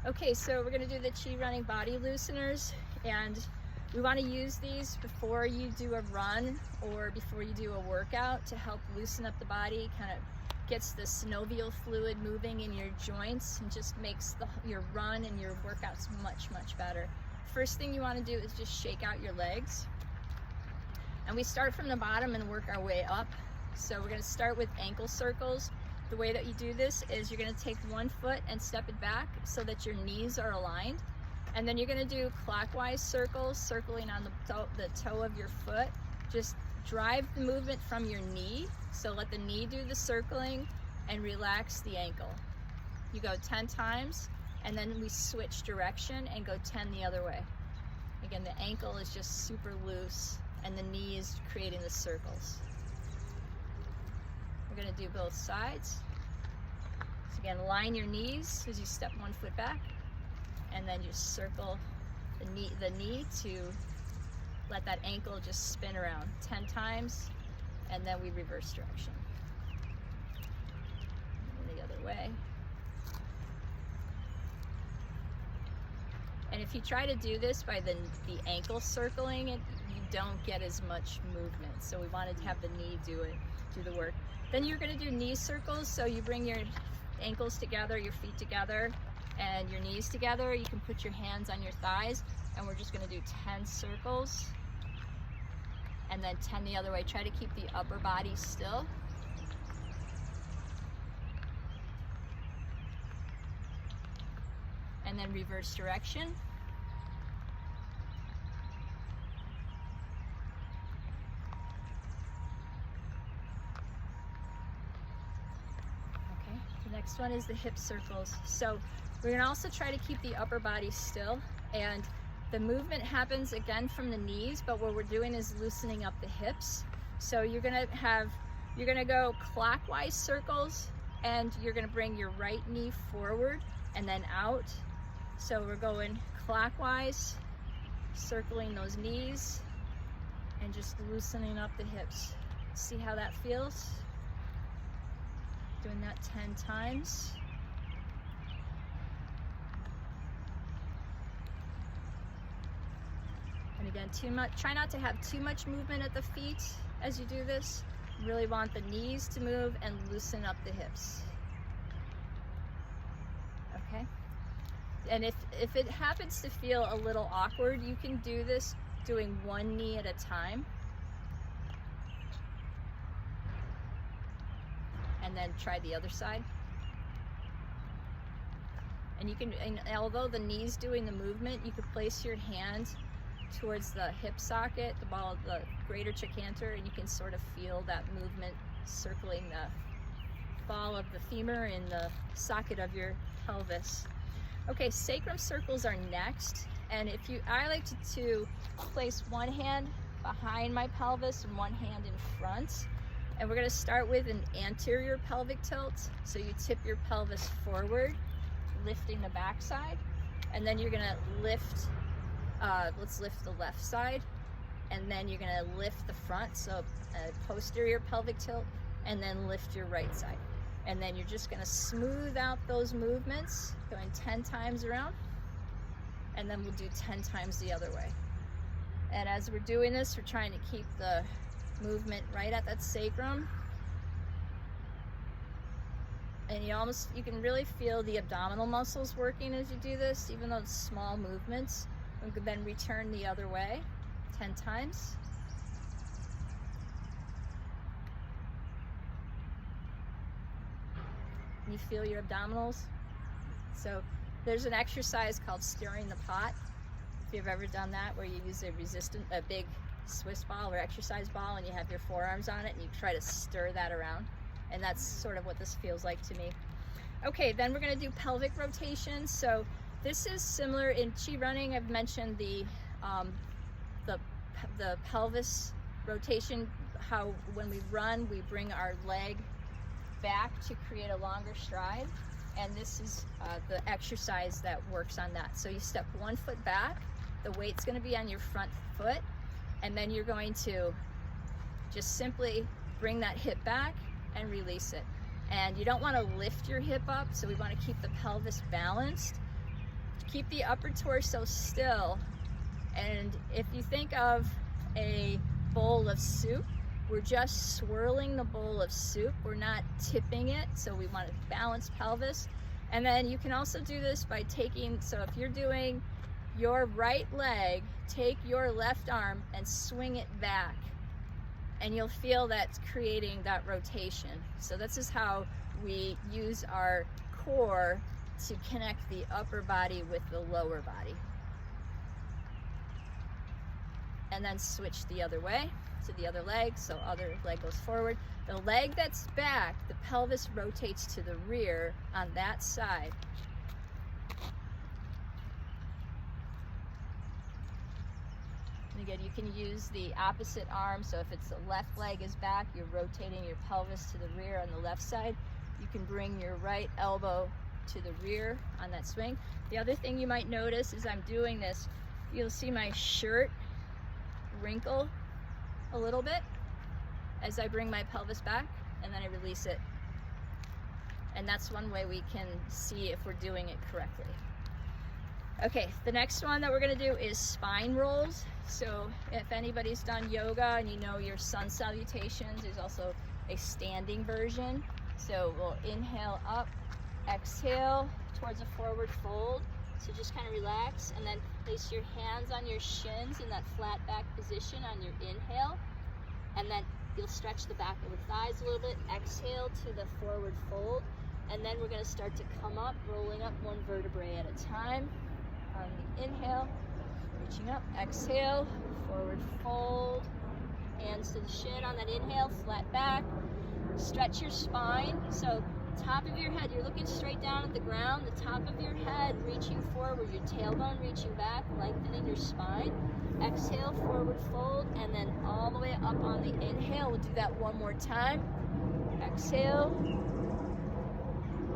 Okay, so we're gonna do the ChiRunning body looseners, and we wanna use these before you do a run or before you do a workout to help loosen up the body, kind of gets the synovial fluid moving in your joints and just makes your run and your workouts much, much better. First thing you wanna do is just shake out your legs. And we start from the bottom and work our way up. So we're gonna start with ankle circles. The way that you do this is you're gonna take one foot and step it back so that your knees are aligned. And then you're gonna do clockwise circles, circling on the toe of your foot. Just drive the movement from your knee. So let the knee do the circling and relax the ankle. You go 10 times and then we switch direction and go 10 the other way. Again, the ankle is just super loose and the knee is creating the circles. We're gonna do both sides. So again, line your knees as you step one foot back, and then just circle the knee to let that ankle just spin around 10 times, and then we reverse direction. And the other way. And if you try to do this by the ankle circling it, you don't get as much movement. So we wanted to have the knee do the work. Then you're gonna do knee circles. So you bring your ankles together, your feet together, and your knees together. You can put your hands on your thighs, and we're just gonna do 10 circles, and then 10 the other way. Try to keep the upper body still. And then reverse direction. Okay, the next one is the hip circles. So we're gonna also try to keep the upper body still, and the movement happens again from the knees, but what we're doing is loosening up the hips. So you're gonna go clockwise circles, and you're gonna bring your right knee forward and then out. So we're going clockwise, circling those knees, and just loosening up the hips. See how that feels? Doing that 10 times. And again, try not to have too much movement at the feet as you do this. You really want the knees to move and loosen up the hips. Okay? And if it happens to feel a little awkward, you can do this doing one knee at a time. And then try the other side. And although the knee's doing the movement, you could place your hand towards the hip socket, the greater trochanter, and you can sort of feel that movement circling the ball of the femur in the socket of your pelvis. Okay, sacrum circles are next, and I like to place one hand behind my pelvis and one hand in front, and we're going to start with an anterior pelvic tilt. So you tip your pelvis forward, lifting the backside, and then you're going to lift. Let's lift the left side, and then you're going to lift the front. So posterior pelvic tilt, and then lift your right side. And then you're just gonna smooth out those movements, going 10 times around, and then we'll do 10 times the other way. And as we're doing this, we're trying to keep the movement right at that sacrum. And you can really feel the abdominal muscles working as you do this, even though it's small movements. We can then return the other way, 10 times. You feel your abdominals. So there's an exercise called stirring the pot. If you've ever done that, where you use a big Swiss ball or exercise ball, and you have your forearms on it, and you try to stir that around. And that's sort of what this feels like to me. Okay, then we're gonna do pelvic rotations. So this is similar in ChiRunning. I've mentioned the pelvis rotation, how when we run, we bring our leg back to create a longer stride, and this is the exercise that works on that. So you step one foot back, the weight's going to be on your front foot, and then you're going to just simply bring that hip back and release it. And you don't want to lift your hip up, so we want to keep the pelvis balanced. Keep the upper torso still. And if you think of a bowl of soup, we're just swirling the bowl of soup. We're not tipping it, so we want to balance pelvis. And then you can also do this by taking, so if you're doing your right leg, take your left arm and swing it back. And you'll feel that's creating that rotation. So this is how we use our core to connect the upper body with the lower body. And then switch the other way to the other leg, so other leg goes forward. The leg that's back, the pelvis rotates to the rear on that side. And again, you can use the opposite arm, so if it's the left leg is back, you're rotating your pelvis to the rear on the left side. You can bring your right elbow to the rear on that swing. The other thing you might notice as I'm doing this, you'll see my shirt wrinkle a little bit as I bring my pelvis back, and then I release it. And that's one way we can see if we're doing it correctly. Okay, the next one that we're gonna do is spine rolls. So if anybody's done yoga and you know your sun salutations, there's also a standing version. So we'll inhale up, exhale towards a forward fold. So just kind of relax, and then place your hands on your shins in that flat back position on your inhale. And then you'll stretch the back of the thighs a little bit. Exhale to the forward fold. And then we're going to start to come up, rolling up one vertebrae at a time. On the inhale, reaching up, exhale, forward fold. Hands to the shin on that inhale, flat back. Stretch your spine. So top of your head, you're looking straight down at the ground, the top of your head reaching forward, your tailbone reaching back, lengthening your spine. Exhale, forward fold, and then all the way up on the inhale. We'll do that one more time. Exhale.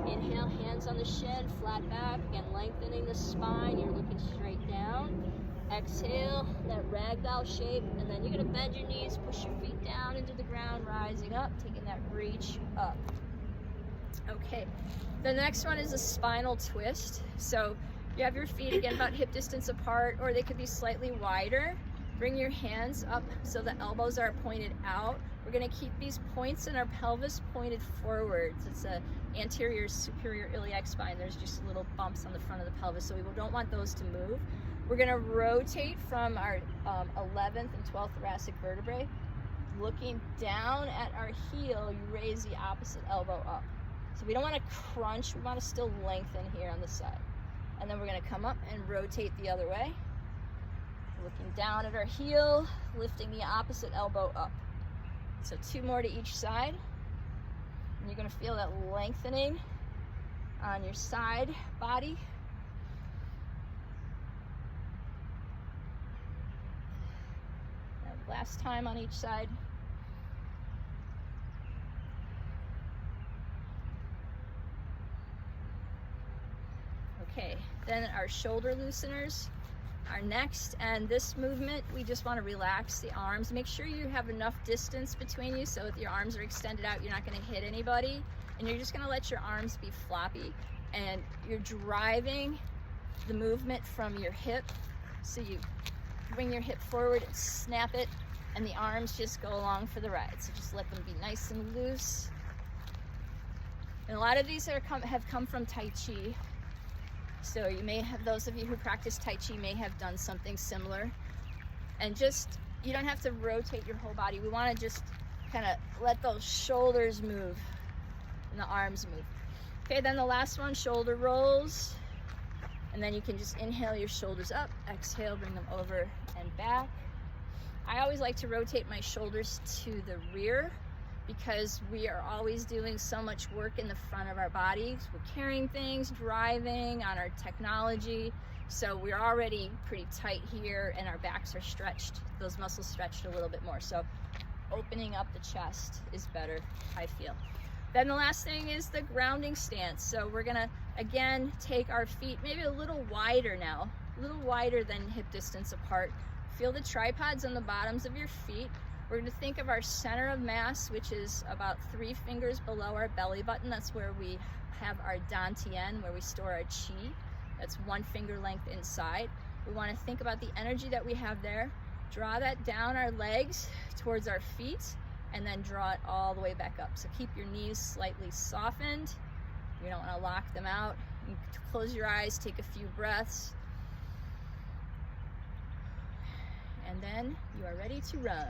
Inhale, hands on the shin, flat back, again lengthening the spine, you're looking straight down. Exhale, that ragdoll shape, and then you're gonna bend your knees, push your feet down into the ground, rising up, taking that reach up. Okay, the next one is a spinal twist. So you have your feet again about hip distance apart, or they could be slightly wider. Bring your hands up so the elbows are pointed out. We're gonna keep these points in our pelvis pointed forwards. It's a anterior superior iliac spine. There's just little bumps on the front of the pelvis, so we don't want those to move. We're gonna rotate from our 11th and 12th thoracic vertebrae. Looking down at our heel, you raise the opposite elbow up. So we don't want to crunch, we want to still lengthen here on the side. And then we're going to come up and rotate the other way. Looking down at our heel, lifting the opposite elbow up. So 2 more to each side. And you're going to feel that lengthening on your side body. Now, last time on each side. Okay, then our shoulder looseners are next, and this movement, we just want to relax the arms. Make sure you have enough distance between you so if your arms are extended out, you're not going to hit anybody, and you're just going to let your arms be floppy, and you're driving the movement from your hip. So you bring your hip forward and snap it, and the arms just go along for the ride. So just let them be nice and loose. And a lot of these have come from Tai Chi. So you may have, those of you who practice Tai Chi may have done something similar. And just, you don't have to rotate your whole body. We want to just kind of let those shoulders move and the arms move. Okay, then the last one, shoulder rolls. And then you can just inhale your shoulders up, exhale, bring them over and back. I always like to rotate my shoulders to the rear because we are always doing so much work in the front of our bodies. We're carrying things, driving on our technology. So we're already pretty tight here and our backs are stretched, those muscles stretched a little bit more. So opening up the chest is better, I feel. Then the last thing is the grounding stance. So we're gonna, again, take our feet maybe a little wider now, a little wider than hip distance apart. Feel the tripods on the bottoms of your feet. We're going to think of our center of mass, which is about 3 fingers below our belly button. That's where we have our dantian, where we store our chi. That's 1 finger length inside. We want to think about the energy that we have there. Draw that down our legs towards our feet, and then draw it all the way back up. So keep your knees slightly softened. You don't want to lock them out. You close your eyes, take a few breaths, and then you are ready to run.